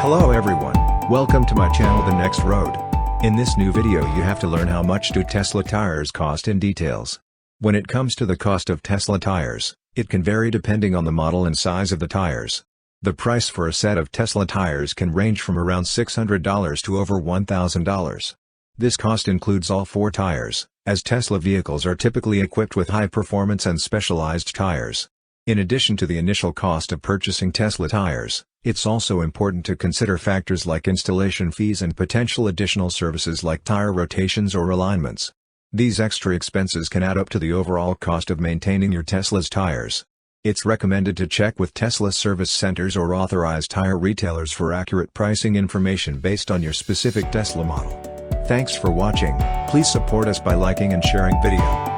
Hello everyone, welcome to my channel The Next Road. In this new video you have to learn how much do Tesla tires cost in details. When it comes to the cost of Tesla tires, it can vary depending on the model and size of the tires. The price for a set of Tesla tires can range from around $600 to over $1,000. This cost includes all 4 tires, as Tesla vehicles are typically equipped with high performance and specialized tires. In addition to the initial cost of purchasing Tesla tires, it's also important to consider factors like installation fees and potential additional services like tire rotations or alignments. These extra expenses can add up to the overall cost of maintaining your Tesla's tires. It's recommended to check with Tesla service centers or authorized tire retailers for accurate pricing information based on your specific Tesla model. Thanks for watching. Please support us by liking and sharing video.